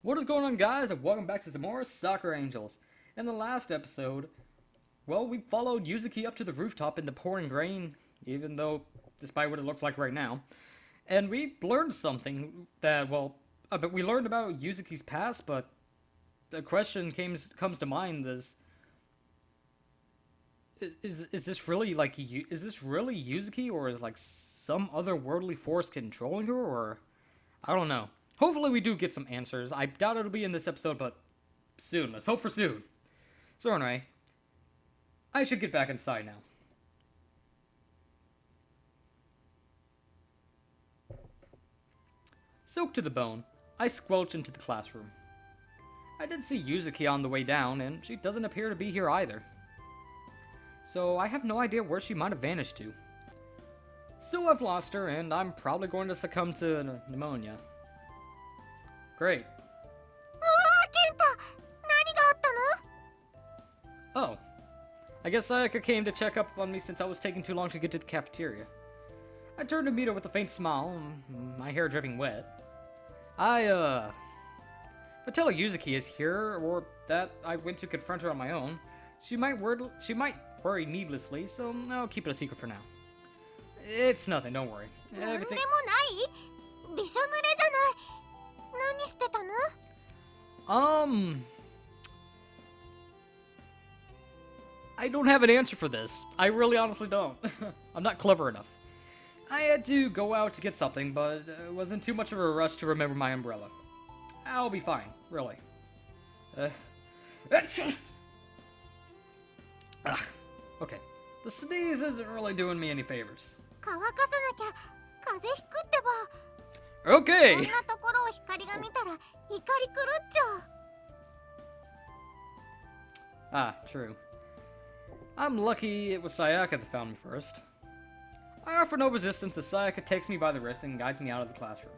What is going on, guys, and welcome back to some more Sakura Angels. In the last episode, well, we followed Yuzuki up to the rooftop in the pouring rain, even though, despite what it looks like right now. And we learned something that, well, but we learned about Yuzuki's past, but the question comes to mind is this really, like, is this really Yuzuki, or is, like, some otherworldly force controlling her, or, I don't know. Hopefully we do get some answers. I doubt it'll be in this episode, but soon. Let's hope for soon. So anyway, I should get back inside now. Soaked to the bone, I squelch into the classroom. I did see Yuzuki on the way down, and she doesn't appear to be here either. So I have no idea where she might have vanished to. So I've lost her, and I'm probably going to succumb to pneumonia. Great. Oh. I guess Sayaka came to check up on me since I was taking too long to get to the cafeteria. I turned to meet her with a faint smile, my hair dripping wet. If I tell her Yuzuki is here, or that I went to confront her on my own, she might worry needlessly, so I'll keep it a secret for now. It's nothing, don't worry. Everything... I don't have an answer for this. I really honestly don't. I'm not clever enough. I had to go out to get something, but it wasn't too much of a rush to remember my umbrella. I'll be fine, really. Okay. The sneeze isn't really doing me any favors. Okay! Ah, true. I'm lucky it was Sayaka that found me first. I offer no resistance as Sayaka takes me by the wrist and guides me out of the classroom.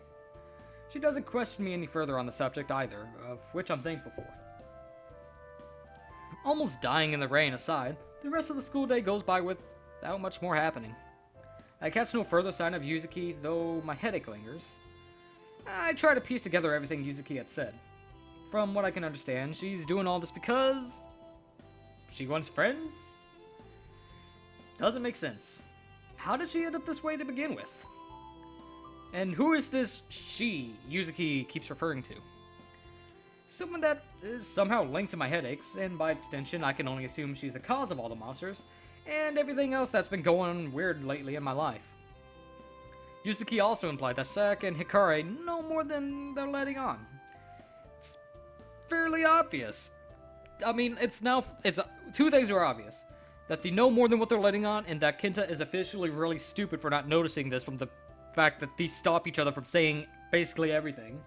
She doesn't question me any further on the subject either, of which I'm thankful for. Almost dying in the rain aside, the rest of the school day goes by without much more happening. I catch no further sign of Yuzuki, though my headache lingers. I try to piece together everything Yuzuki had said. From what I can understand, she's doing all this because... she wants friends? Doesn't make sense. How did she end up this way to begin with? And who is this she Yuzuki keeps referring to? Someone that is somehow linked to my headaches, and by extension I can only assume she's the cause of all the monsters, and everything else that's been going weird lately in my life. Yuzuki also implied that Sayaka and Hikari know more than they're letting on. It's fairly obvious. I mean, two things are obvious. That they know more than what they're letting on, and that Kenta is officially really stupid for not noticing this from the fact that these stop each other from saying basically everything.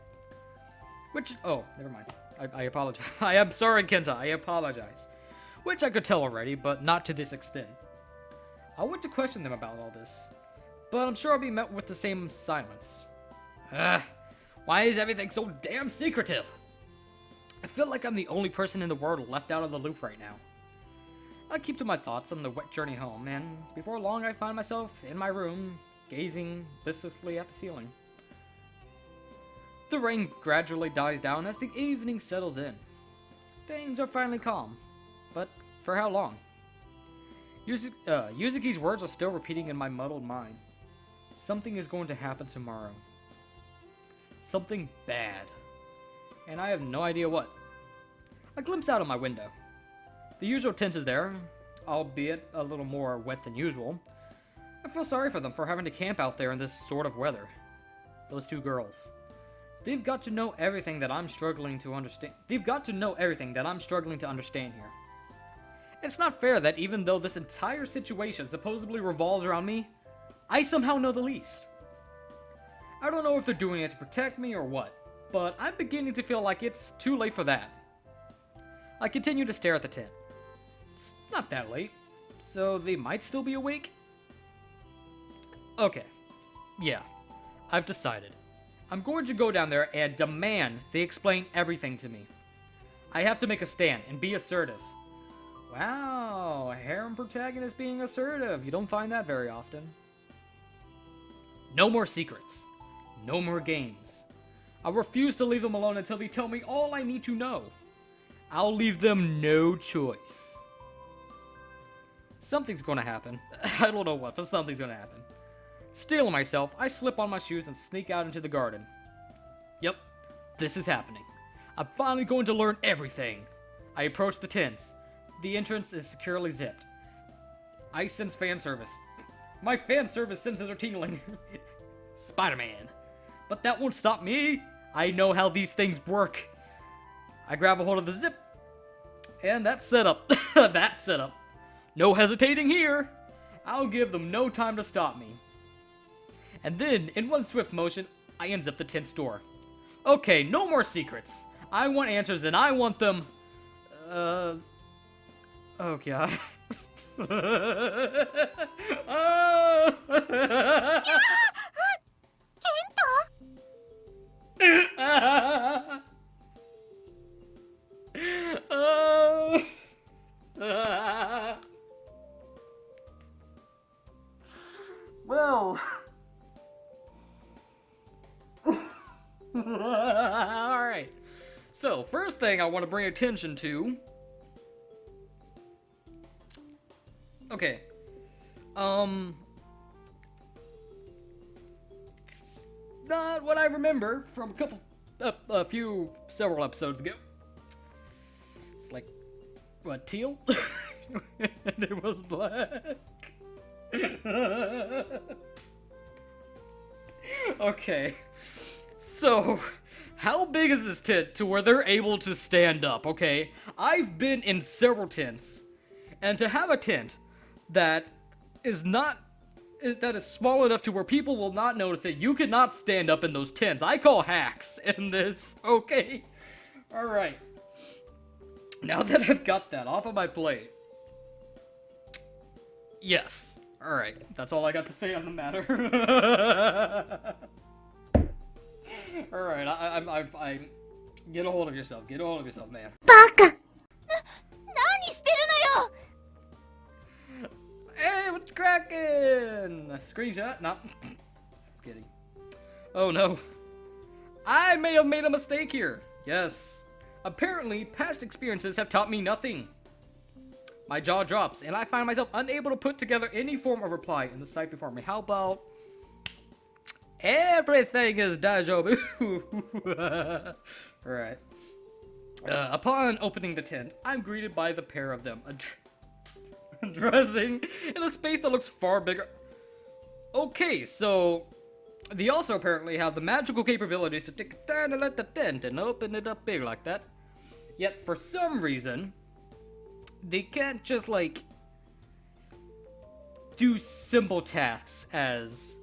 Which, oh, never mind. I apologize. I am sorry, Kenta, I apologize. Which I could tell already, but not to this extent. I want to question them about all this, but I'm sure I'll be met with the same silence. Why is everything so damn secretive? I feel like I'm the only person in the world left out of the loop right now. I keep to my thoughts on the wet journey home, and before long I find myself in my room, gazing listlessly at the ceiling. The rain gradually dies down as the evening settles in. Things are finally calm, but for how long? Yuzuki's words are still repeating in my muddled mind. Something is going to happen tomorrow. Something bad. And I have no idea what. I glimpse out of my window. The usual tent is there, albeit a little more wet than usual. I feel sorry for them for having to camp out there in this sort of weather. Those two girls. They've got to know everything that I'm struggling to understand. They've got to know everything that I'm struggling to understand here. It's not fair that even though this entire situation supposedly revolves around me, I somehow know the least. I don't know if they're doing it to protect me or what, but I'm beginning to feel like it's too late for that. I continue to stare at the tent. It's not that late, so they might still be awake? Okay, yeah, I've decided. I'm going to go down there and demand they explain everything to me. I have to make a stand and be assertive. Wow, a harem protagonist being assertive. You don't find that very often. No more secrets. No more games. I'll refuse to leave them alone until they tell me all I need to know. I'll leave them no choice. Something's gonna happen. I don't know what, but something's gonna happen. Steeling myself, I slip on my shoes and sneak out into the garden. Yep, this is happening. I'm finally going to learn everything. I approach the tents. The entrance is securely zipped. I sense fan service. My fan service senses are tingling. Spider-Man. But that won't stop me. I know how these things work. I grab a hold of the zip. And that's set up. That's set up. No hesitating here. I'll give them no time to stop me. And then, in one swift motion, I unzip the tent's door. Okay, no more secrets. I want answers and I want them... Oh god. Well... Alright. So, first thing I want to bring attention to... Okay. It's not what I remember from several episodes ago. It's like, what, teal? And it was black. Okay. So, how big is this tent to where they're able to stand up, okay? I've been in several tents, and to have a tent that is small enough to where people will not notice that you cannot stand up in those tents. I call hacks in this, okay? Alright. Now that I've got that off of my plate. Yes. Alright, that's all I got to say on the matter. Alright, I get a hold of yourself. Get a hold of yourself, man. Baka! Hey, what's cracking? Screenshot? No. Kidding. Oh no. I may have made a mistake here. Yes. Apparently, past experiences have taught me nothing. My jaw drops, and I find myself unable to put together any form of reply in the sight before me. How about... everything is daijoubu. Alright. Upon opening the tent, I'm greeted by the pair of them. Dressing in a space that looks far bigger. Okay, so... they also apparently have the magical capabilities to take a turn and let the tent and open it up big like that. Yet, for some reason... they can't just, like, do simple tasks as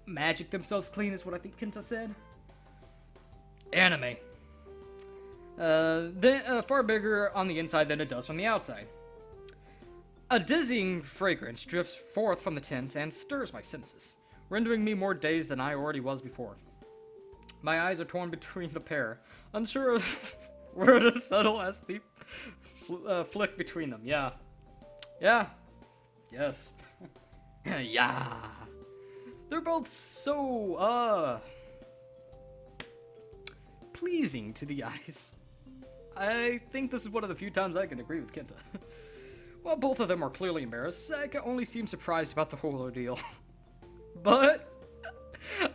magic themselves clean is what I think Kenta said. Anime. Far bigger on the inside than it does from the outside. A dizzying fragrance drifts forth from the tent and stirs my senses, rendering me more dazed than I already was before. My eyes are torn between the pair, unsure of where to settle as the flick between them. Yeah. Yes. Yeah. They're both so, pleasing to the eyes. I think this is one of the few times I can agree with Kenta. While both of them are clearly embarrassed, Saka only seems surprised about the whole ordeal. But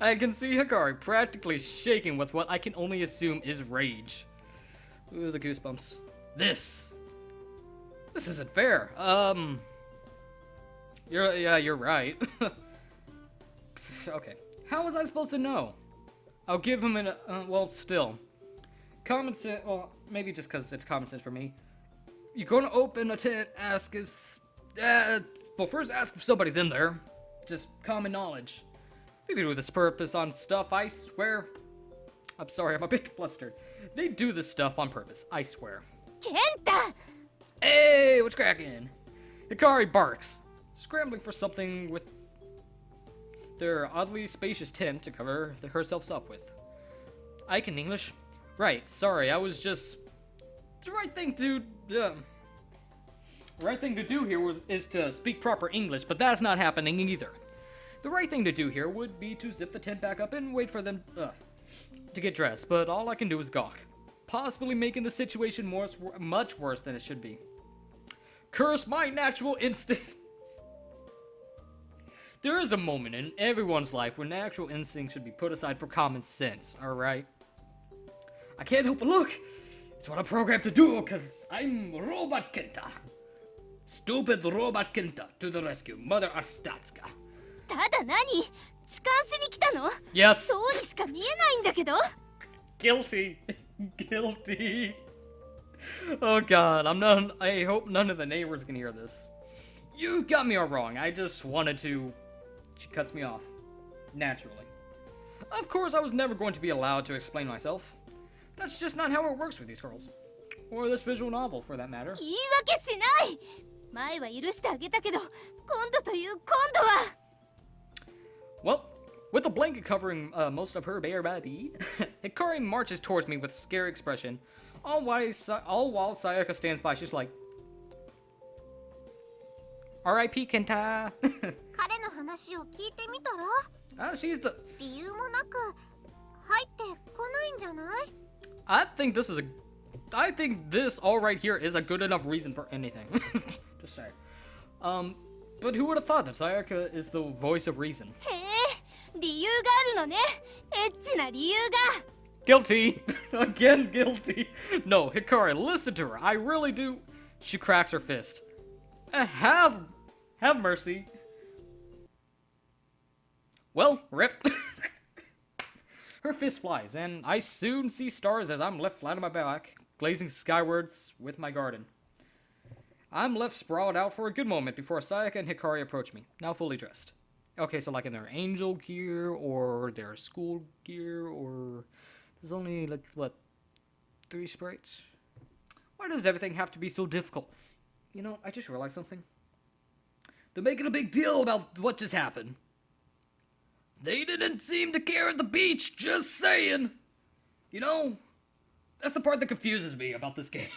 I can see Hikari practically shaking with what I can only assume is rage. Ooh, the goosebumps. This isn't fair. You're right. Okay. How was I supposed to know? I'll give him an, well, still. Common sense, well, maybe just because it's common sense for me. You're gonna open a tent, ask if, well, first ask if somebody's in there. Just common knowledge. They do this purpose on stuff, I swear. I'm sorry, I'm a bit flustered. They do this stuff on purpose, I swear. Kenta! Hey, what's cracking? Hikari barks, scrambling for something with their oddly spacious tent to cover herself up with. I can English? Right, sorry, I was just... The right thing to do here is to speak proper English, but that's not happening either. The right thing to do here would be to zip the tent back up and wait for them to get dressed, but all I can do is gawk, possibly making the situation much worse than it should be. Curse my natural instincts! There is a moment in everyone's life when natural instincts should be put aside for common sense, alright? I can't help but look! It's what I'm programmed to do, cause I'm Robot Kenta. Stupid Robot Kenta to the rescue, Mother Arstatska. ただ何？痴漢しに来たの？ Yes. そうにしか見えないんだけど。 Guilty. Guilty. Oh god, I hope none of the neighbors can hear this. You got me all wrong. I just wanted to. She cuts me off. Naturally. Of course, I was never going to be allowed to explain myself. That's just not how it works with these girls. Or this visual novel, for that matter. 言い訳しない。前は許してあげたけど、今度という今度は。Well, with a blanket covering most of her bare body, Hikari marches towards me with a scary expression, all while Sayaka stands by. She's like, R.I.P. Kenta. 彼の話を聞いてみたら？ She's the... 理由もなく入ってこないんじゃない？ I think this all right here is a good enough reason for anything. Just say. But who would have thought that Sayaka is the voice of reason? へえ、理由があるのね。エッチな理由が。 Guilty. Again, guilty. No, Hikari, listen to her. I really do. She cracks her fist. Have mercy. Well, rip. Her fist flies, and I soon see stars as I'm left flat on my back, glazing skywards with my garden. I'm left sprawled out for a good moment before Sayaka and Hikari approach me, now fully dressed. Okay, so like in their angel gear, or their school gear, or... There's only, like, what, 3 sprites? Why does everything have to be so difficult? You know, I just realized something. They're making a big deal about what just happened. They didn't seem to care at the beach, just saying. You know, that's the part that confuses me about this game.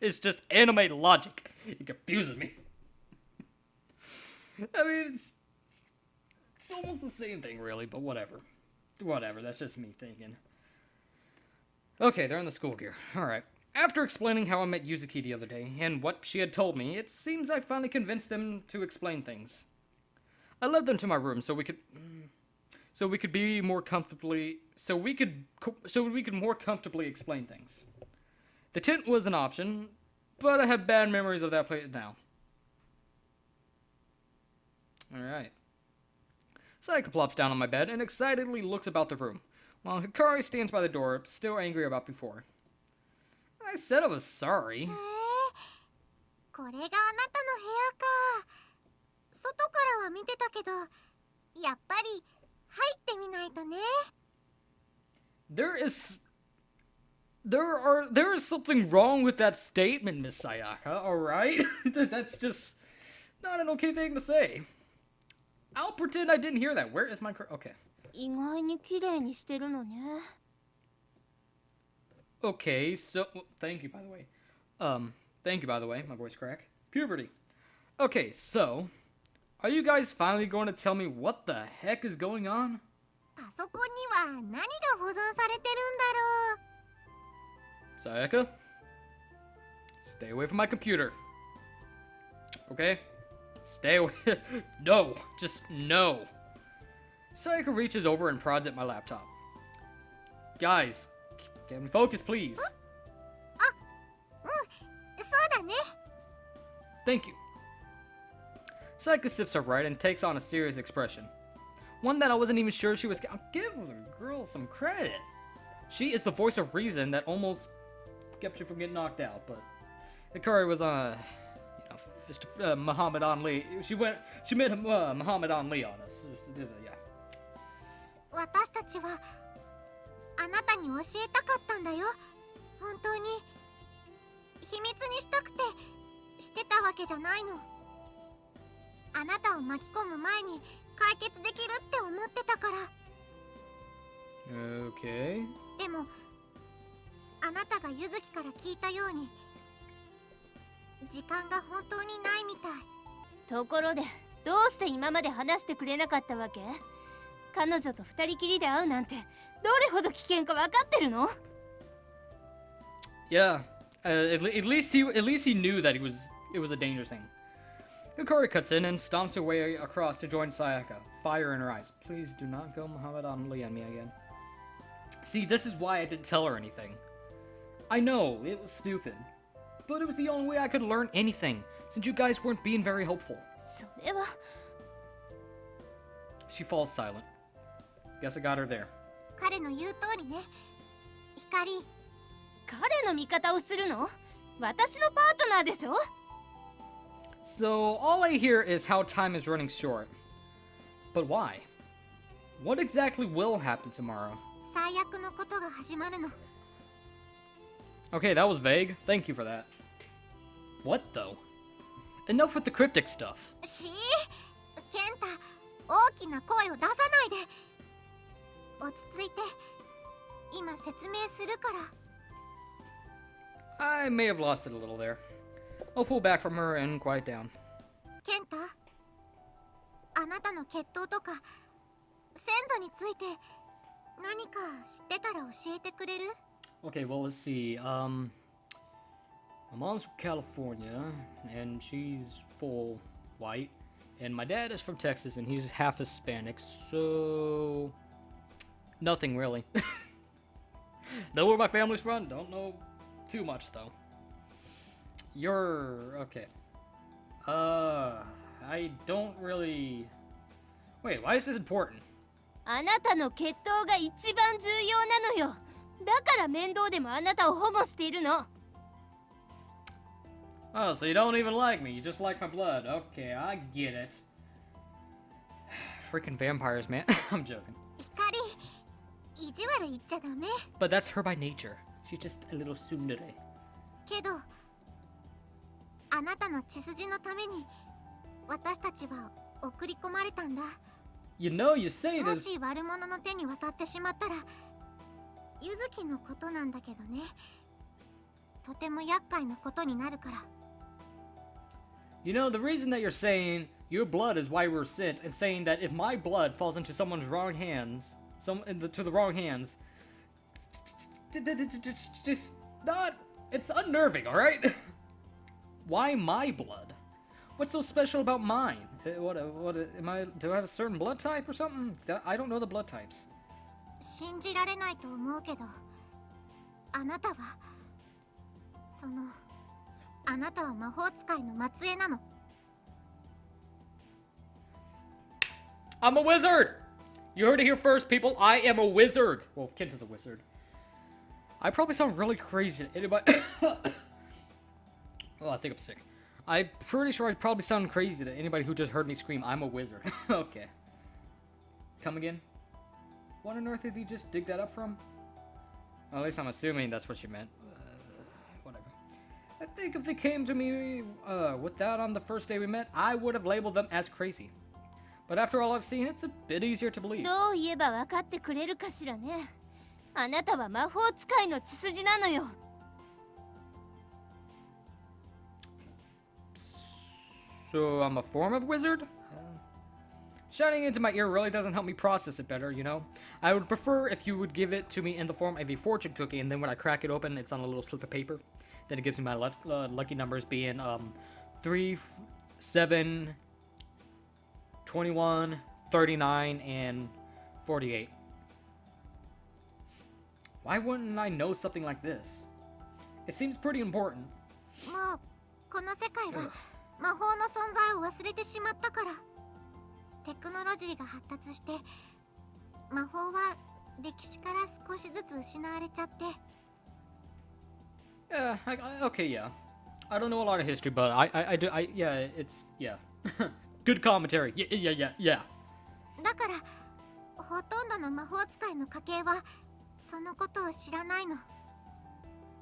It's just anime logic. It confuses me. I mean, it's almost the same thing, really, but whatever. Whatever, that's just me thinking. Okay, they're in the school gear. Alright. After explaining how I met Yuzuki the other day, and what she had told me, it seems I finally convinced them to explain things. I led them to my room so we could more comfortably explain things. The tent was an option, but I have bad memories of that place now. Alright. Sayaka plops down on my bed and excitedly looks about the room, while Hikari stands by the door, still angry about before. I said I was sorry. これがあなたの部屋か。外からは見てたけど、やっぱり入ってみないとね。There is something wrong with that statement, Miss Sayaka, alright? That's just not an okay thing to say. I'll pretend I didn't hear that. Where is my... Okay. 意外に綺麗にしてるのね。Okay, so... Thank you, by the way. Thank you, by the way. My voice crack. Puberty. Okay, so... Are you guys finally going to tell me what the heck is going on? パソコンには何が保存されてるんだろう。 Sayaka? Stay away from my computer. Okay? Stay away. No. Just no. Sayaka reaches over and prods at my laptop. Guys, get me focused, please. そうだね。 Thank you. Sayaka sips her right and takes on a serious expression. One that I wasn't even sure she was... I'll give the girl some credit. She is the voice of reason that almost kept you from getting knocked out, but... Hikari was just Muhammad Ali. She made Muhammad Ali on us. Yeah. 私たちはあなたに教えたかったんだよ。本当に秘密にしたくてしてたわけじゃないの。あなたを巻き込む前に解決できるって思ってたから。Okay. でもあなたがゆずきから聞いたように時間が本当にないみたい。ところでどうして今まで話してくれなかったわけ？彼女と二人きりで会うなんてどれほど危険か分かってるの？ Yeah, at least he knew that it was a dangerous thing. Hikari cuts in and stomps her way across to join Sayaka, fire in her eyes. Please do not go Muhammad Ali on me again. See, this is why I didn't tell her anything. I know, it was stupid. But it was the only way I could learn anything, since you guys weren't being very helpful. それは She falls silent. Guess I got her there. 彼の言う通りね。光、彼の味方をするの？私のパートナーでしょ？ So, all I hear is how time is running short. But why? What exactly will happen tomorrow? 最悪のことが始まるの。 Okay, that was vague. Thank you for that. What, though? Enough with the cryptic stuff. ケンタ、大きな声を出さないで。落ち着いて。今説明するから。I may have lost it a little there. I'll pull back from her and quiet down. ケンタ、あなたの血統とか先祖について何か知ってたら教えてくれる？ Okay, well, let's see. My mom's from California, and she's full white. And my dad is from Texas, and he's half Hispanic, so... Nothing, really. Know where my family's from? Don't know too much, though. You're... okay. I don't really... Wait, why is this important? あなたの血統が一番重要なのよ。だから面倒でもあなたを保護しているの。Oh, so you don't even like me. You just like my blood. Okay, I get it. Freaking vampires, man. I'm joking. 光、意地悪言っちゃダメ。 But that's her by nature. She's just a little tsundere. けど、あなたの血筋のために私たちは送り込まれたんだ。You know, you say も this. し悪者の手に渡ってしまったら、ユズキのことなんだけどね。とても厄介なことになるから。You know, the reason that you're saying your blood is why we're sent, and saying that if my blood falls into someone's wrong hands, to the wrong hands, just not. It's unnerving, all right? Why my blood? What's so special about mine? What am I? Do I have a certain blood type or something? I don't know the blood types. 信じられないと思うけど、あなたはあなたは魔法使いの末裔なの。 I'm a wizard! You heard it here first, people. I am a wizard. Well, Kenta's a wizard. I probably sound really crazy to anybody. Oh, I think I'm sick. I'm pretty sure I probably sound crazy to anybody who just heard me scream, I'm a wizard. Okay. Come again? What on earth did you just dig that up from? Well, at least I'm assuming that's what you meant. Whatever. I think if they came to me with that on the first day we met, I would have labeled them as crazy. But after all I've seen, it's a bit easier to believe. どう言えば分かってくれるかしらね。あなたは魔法使いの血筋なのよ。So I'm a form of wizard? Shouting into my ear really doesn't help me process it better, you know? I would prefer if you would give it to me in the form of a fortune cookie, and then when I crack it open, it's on a little slip of paper. Then it gives me my lucky numbers being 3, 7, 21, 39, and 48. Why wouldn't I know something like this? It seems pretty important. もうこの世界は魔法の存在を忘れてしまったから。テクノロジーが発達して魔法は歴史から少しずつ失われちゃって。 Yeah, okay, yeah. I don't know a lot of history, but yeah, it's, yeah. Good commentary. Yeah. だからほとんどの魔法使いの家系はそのことを知らないの。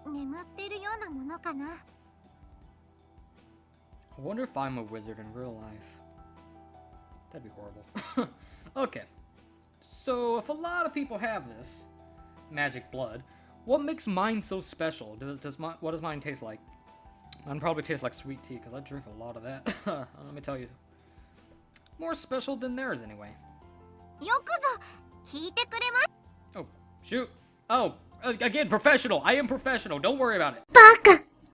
眠っているようなものかな。 I wonder if I'm a wizard in real life. That'd be horrible. Okay. So, if a lot of people have this magic blood, what makes mine so special? What does mine taste like? Mine probably tastes like sweet tea, because I drink a lot of that. Let me tell you. More special than theirs, anyway. よくぞ聞いてくれま Oh, shoot. Oh, again, professional. I am professional. Don't worry about it.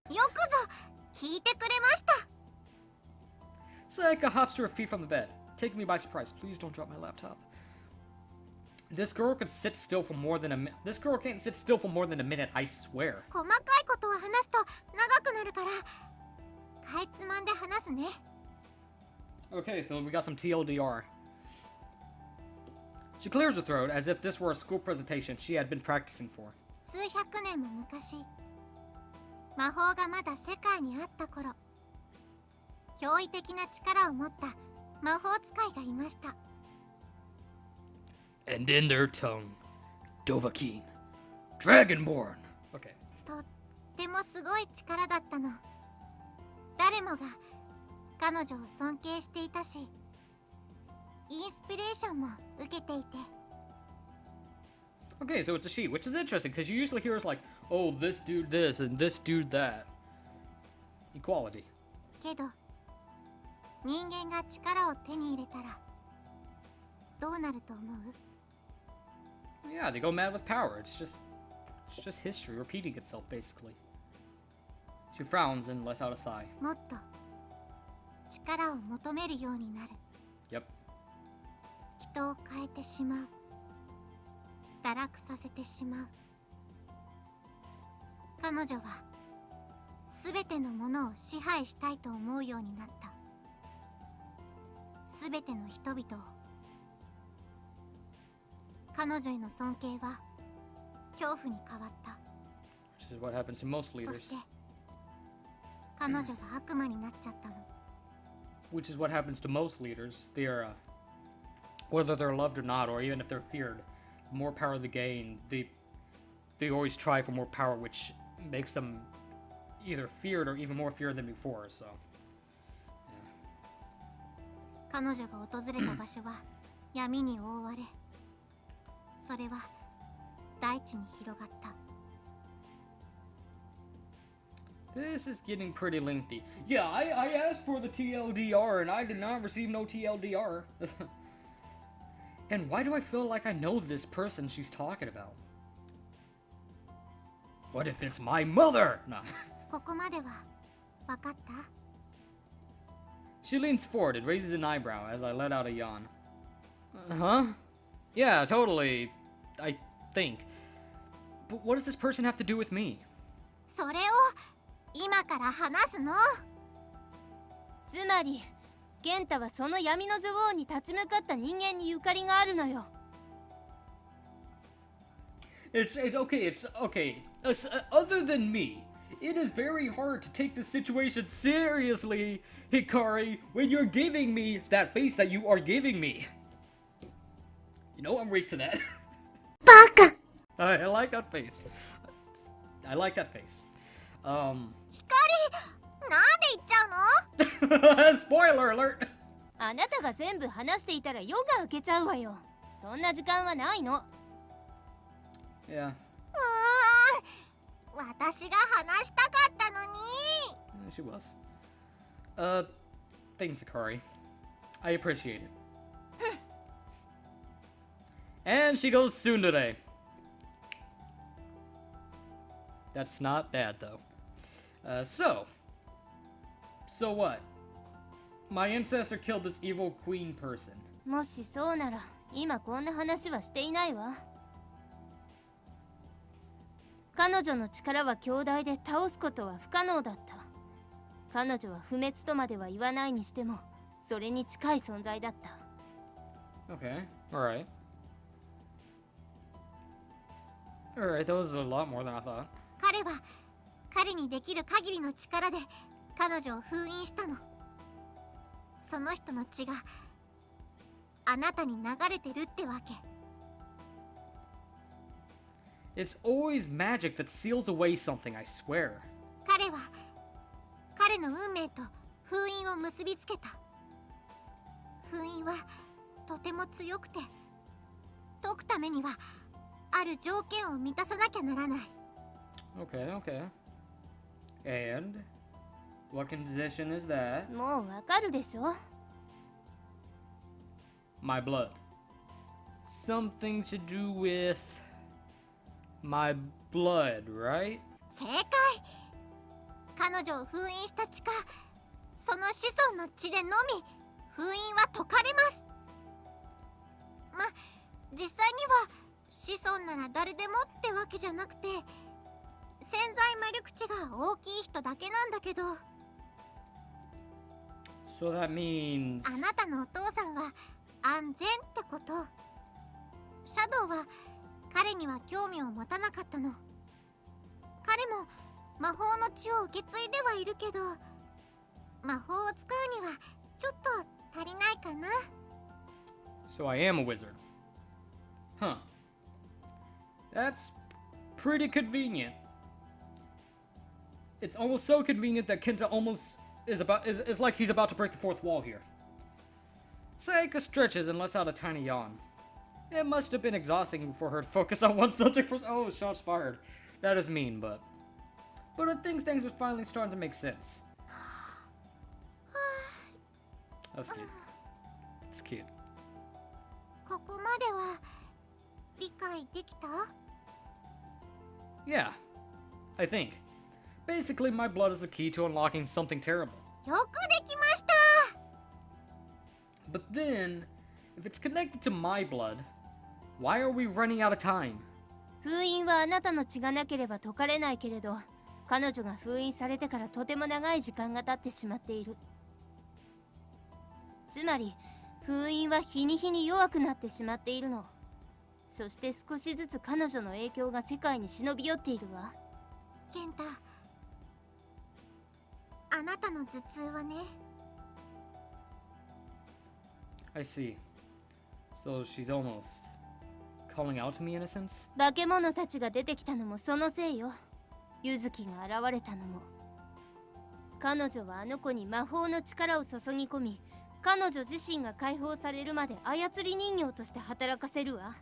よくぞ聞いてくれました。 Sayaka hops to her feet from the bed, taking me by surprise. Please don't drop my laptop. This girl could sit still for more than a minute. This girl can't sit still for more than a minute, I swear. 細かいことを話すと長くなるからかいつまんで話すね。 Okay, so we got some TLDR. She clears her throat as if this were a school presentation she had been practicing for. 数百年も昔、魔法がまだ世界にあった頃、驚異的な力を持った魔法使いがいました。 And in their tongue, Dovahkiin, Dragonborn. Okay. とってもすごい力だったの。誰もが彼女を尊敬していたし、インスピレーションも受けていて。 Okay, so it's a she, which is interesting because you usually hear us like, oh, this dude this and this dude that. Equality. けど、人間が力を手に入れたらどうなると思う？ Yeah, they go mad with power. It's just history repeating itself, basically. She frowns and lets out a sigh. もっと力を求めるようになる。 Yep. 人を変えてしまう。堕落させてしまう。彼女は全てのものを支配したいと思うようになった。全ての人々を。彼女への尊敬は恐怖に変わった。 Which is what happens to most そ leaders. して彼女が悪魔になっちゃったの。 Which is what happens to most leaders. They're, whether they're loved or not, or even if they're feared, the more power they gain, they always try for more power, which makes them either feared or even more feared than before. So, yeah. 彼女が訪れた場所は闇に覆われ、それは大地に広がった。 This is getting pretty lengthy. Yeah, I asked for the TLDR and I did not receive no TLDR. And why do I feel like I know this person she's talking about? What if it's my mother? Nah. ここまでは分かった？ She leans forward and raises an eyebrow as I let out a yawn. Huh? Yeah, totally. I think. But what does this person have to do with me? それを今から話すの。つまりゲンタはその闇の女王に立ち向かった人間にゆかりがあるのよ。 It's okay. Other than me, it is very hard to take this situation seriously, Hikari, when you're giving me that face that you are giving me. You know I'm weak to that. Baka! I like that face. I like that face. 光、なんで言っちゃうの？ Spoiler alert! あなたが全部話していたら夜が明けちゃうわよ。そんな時間はないの。 Yeah. 私が話したかったのに。 She was. Thanks, Sakura. I appreciate it. And she goes tsundere. That's not bad, though. So what? My ancestor killed this evil queen person. もしそうなら今こんな話はしていないわ。彼女の力は強大で倒すことは不可能だった。彼女は不滅とまでは言わないにしてもそれに近い存在だった。 Okay, alright. Alright, that was a lot more than I thought. 彼は彼にできる限りの力で彼女を封印したの。その人の血があなたに流れてるってわけ。 It's always magic that seals away something, I swear. 彼は彼の運命と封印を結びつけた。封印はとても強くて解くためにはある条件を満たさなきゃならない。 Okay. And what condition is that? もうわかるでしょ。 My blood. something to do with my blood, right? 正解。彼女を封印した血か、その子孫の血でのみ封印は解かれます。ま、実際には子孫なら誰でもってわけじゃなくて、潜在魔力値が大きい人だけなんだけど。So that means... あなたのお父さんは安全ってこと。シャドウは彼には興味を持たなかったの。彼も魔法の血を受け継いではいるけど、魔法を使うにはちょっと足りないかな。So I am a wizard. Huh. That's pretty convenient. It's almost so convenient that Kenta almost is like he's about to break the fourth wall here. Sayaka stretches and lets out a tiny yawn. It must have been exhausting for her to focus on one subject for— oh, shots fired. That is mean, but I think things are finally starting to make sense. That's cute. It's cute. ここまでは理解できた？ Yeah, I think. Basically, my blood is the key to unlocking something terrible. よくできました。 But then, if it's connected to my blood, why are we running out of time? 封印はあなたの血がなければ解かれないけれど、彼女が封印されてからとても長い時間が経ってしまっている。つまり封印は日に日に弱くなってしまっているの。そして少しずつ彼女の影響が世界に忍び寄っているわ。ケンタ、あなたの頭痛はね。 I see. So she's almost calling out to me in a sense? 化け物たちが出てきたのもそのせいよ。ユズキが現れたのも。彼女はあの子に魔法の力を注ぎ込み、彼女自身が解放されるまで操り人形として働かせるわ。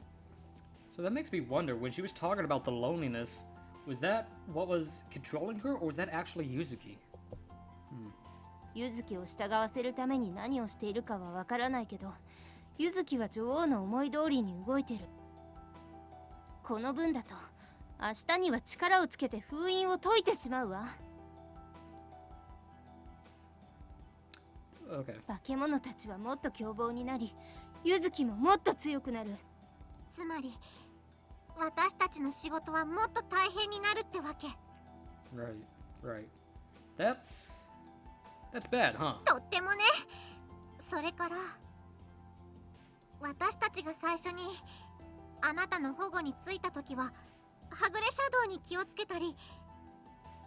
So that makes me wonder, when she was talking about the loneliness, was that what was controlling her, or was that actually Yuzuki? ユズキを従わせるために何をしているかはわからないけど、ユズキは女王の思い通りに動いてる。この分だと明日には力をつけて封印を解いてしまうわ。Okay. 化け物たちはもっと凶暴になり、ユズキももっと強くなる。つまり私たちの仕事はもっと大変になるってわけ。 Right. That's bad, huh? とってもね。それから私たちが最初にあなたの保護に着いた時ははぐれシャドウに気をつけたり、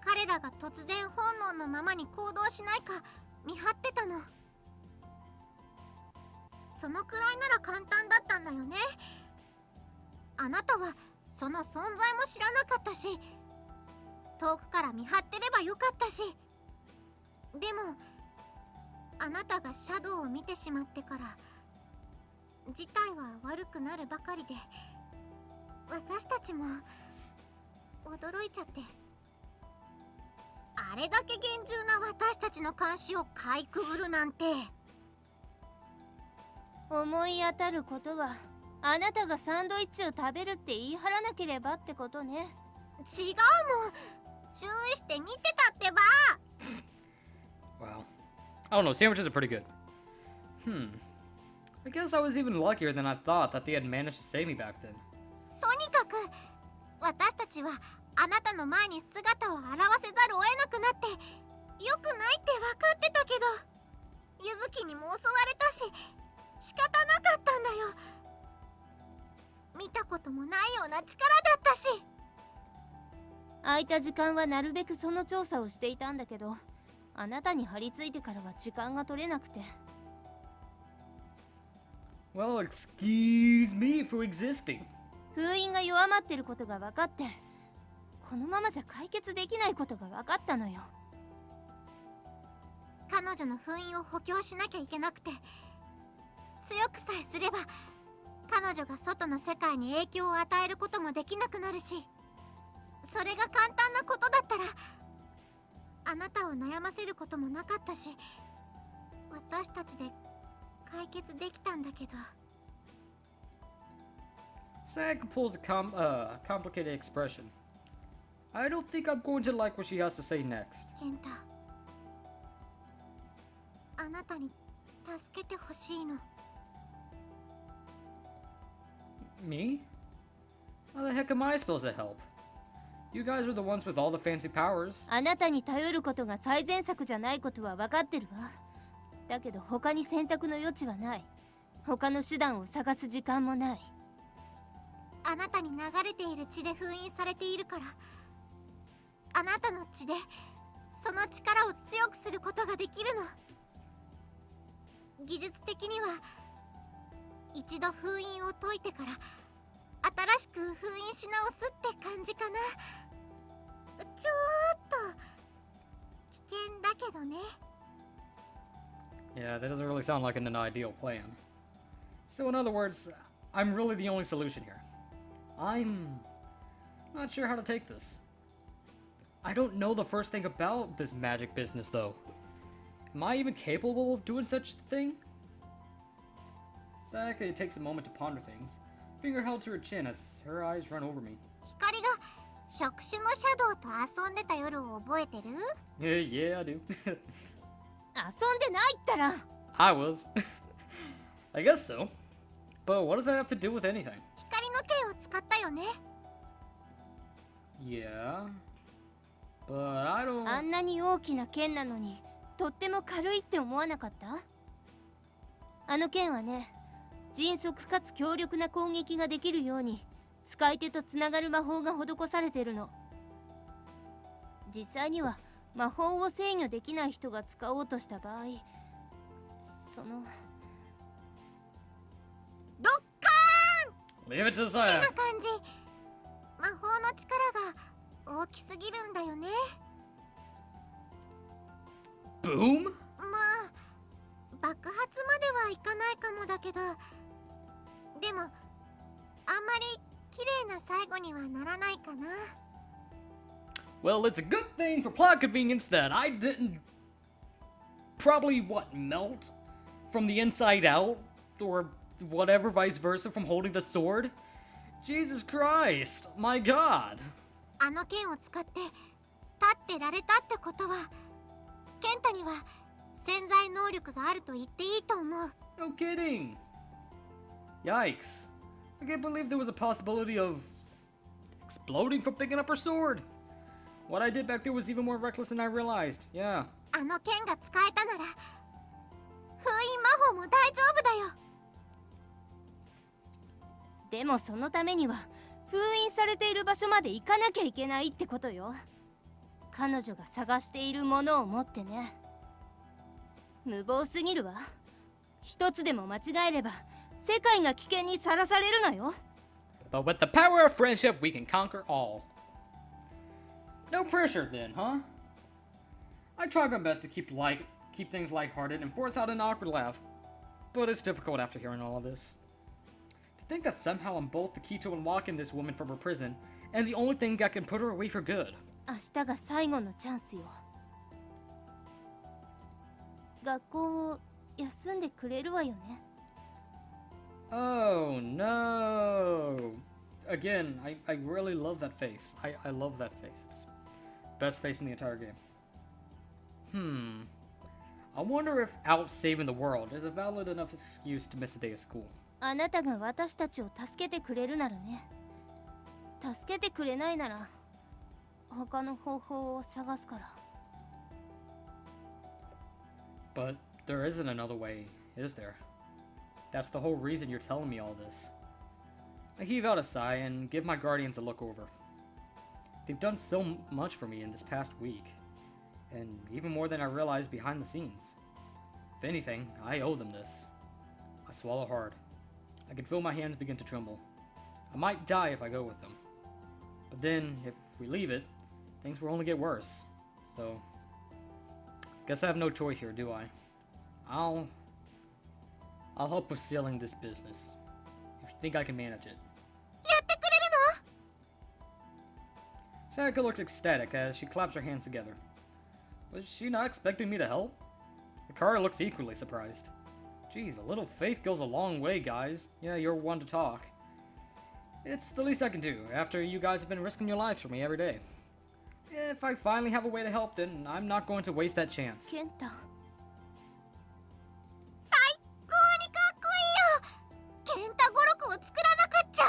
彼らが突然本能のままに行動しないか見張ってたの。そのくらいなら簡単だったんだよね。あなたはその存在も知らなかったし、遠くから見張ってればよかったし。でもあなたがシャドウを見てしまってから事態は悪くなるばかりで、私たちも驚いちゃって。あれだけ厳重な私たちの監視をかいくぐるなんて。思い当たることは、あなたがサンドイッチを食べるって言い張らなければってことね。違うもん、注意して見てたってば。 Wow. I don't know, sandwiches are pretty good. I guess I was even luckier than I thought that they had managed to save me back then. とにかく私たちはあなたの前に姿を現せざるを得なくなって、良くないって分かってたけど、ユズキにも襲われたし仕方なかったんだよ。見たこともないような力だったし。空いた時間はなるべくその調査をしていたんだけど、あなたに張り付いてからは時間が取れなくて。Well, excuse me for existing. 封印が弱まってることが分かって、このままじゃ解決できないことが分かったのよ。彼女の封印を補強しなきゃいけなくて、強くさえすれば彼女が外の世界に影響を与えることもできなくなるし、それが簡単なことだったらあなたを悩ませることもなかったし、私たちで解決できたんだけど。Sakura pulls a complicated expression. I don't think I'm going to like what she has to say next. ケンタ、あなたに助けてほしいの。 Me? How the heck am I supposed to help? You guys are the ones with all the fancy powers. あなたに頼ることが最善策じゃないことは分かってるわ。だけど他に選択の余地はない。他の手段を探す時間もない。あなたに流れている血で封印されているから、あなたの血でその力を強くすることができるの。技術的には一度封印を解いてから新しく封印し直すって感じかな。ちょっと危険だけどね。 Yeah, that doesn't really sound like an ideal plan. So in other words, I'm really the only solution here. I'm not sure how to take this. I don't know the first thing about this magic business though. Am I even capable of doing such a thing? Sakura takes a moment to ponder things, finger held to her chin as her eyes run over me. 光が触手のシャドウと遊んでた夜を覚えてる？ Yeah, I do. 遊んでないったら。 I was. I guess so. But what does that have to do with anything? 光の剣を使ったよね。 Yeah. But I don't... あんなに大きな剣なのにとっても軽いって思わなかった？あの剣はね、迅速かつ強力な攻撃ができるように使い手とつながる魔法が施されてるの。実際には魔法を制御できない人が使おうとした場合、そのドッカ Leave it to ーン Saya. な感じ。魔法の力が大きすぎるんだよね。 Boom? まあ爆発まではいかないかもだけど、でもあんまり綺麗な最後にはならないかな。 Well, it's a good thing for plot convenience that I didn't probably, melt from the inside out? Or whatever, vice versa, from holding the sword? Jesus Christ, my god. あの剣を使って立ってられたってことは、ケンタには潜在能力があると言っていいと思う。 No kidding. Yikes. I can't believe there was a possibility of exploding from picking up her sword. What I did back there was even more reckless than I realized. Yeah. あの剣が使えたなら封印魔法も大丈夫だよ。でもそのためには封印されている場所まで行かなきゃいけないってことよ。彼女が探しているものを持ってね。無謀すぎるわ。一つでも間違えれば世界が危険にさらされるのよ。 But with the power of friendship, we can conquer all. No pressure then, huh? I tried my best to keep things lighthearted and force out an awkward laugh, but it's difficult after hearing all of this. To think that somehow I'm both the key to unlocking this woman from her prison and the only thing that can put her away for good. 明日が最後のチャンスよ。学校を休んでくれるわよね。 Oh no! Again, I really love that face. I love that face. It's best face in the entire game. I wonder if out saving the world is a valid enough excuse to miss a day of school. あなたが私たちを助けてくれるならね。助けてくれないなら他の方法を探すから。 But there isn't another way, is there? That's the whole reason you're telling me all this. I heave out a sigh and give my guardians a look over. They've done so much for me in this past week, and even more than I realized behind the scenes. If anything, I owe them this. I swallow hard. I can feel my hands begin to tremble. I might die if I go with them. But then, if we leave it, things will only get worse. So, guess I have no choice here, do I? I'll help with sealing this business. If you think I can manage it. やってくれるの？ Sakura looks ecstatic as she claps her hands together. Was she not expecting me to help? Hikaru looks equally surprised. Geez, a little faith goes a long way, guys. Yeah, you're one to talk. It's the least I can do, after you guys have been risking your lives for me every day. If I finally have a way to help, then I'm not going to waste that chance. ケンタ。最高にかっこいいよ。ケンタ語録を作らなくっちゃ。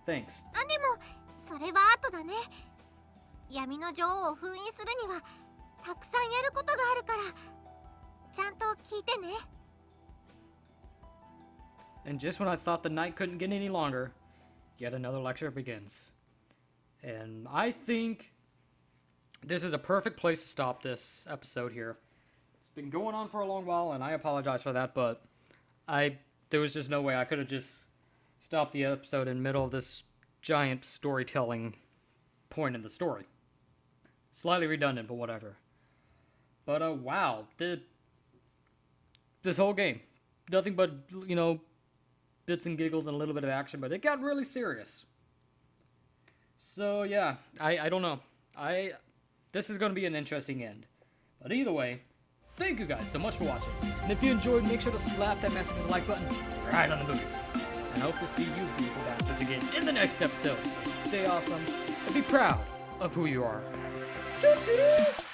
Thanks. あ、でもそれは後だね。闇の女王を封印するにはたくさんやることがあるから、ちゃんと聞いてね。 And just when I thought the night couldn't get any longer, yet another lecture begins. And I think this is a perfect place to stop this episode here. It's been going on for a long while, and I apologize for that, but there was just no way I could have just stopped the episode in the middle of this giant storytelling point in the story. Slightly redundant, but whatever. But, wow. This whole game. Nothing but, bits and giggles and a little bit of action, but it got really serious. So, yeah. I don't know. This is going to be an interesting end. But either way, thank you guys so much for watching. And if you enjoyed, make sure to slap that massive like button right on the movie. And I hope to see you beautiful bastards again in the next episode. So stay awesome and be proud of who you are. Doo-doo-doo!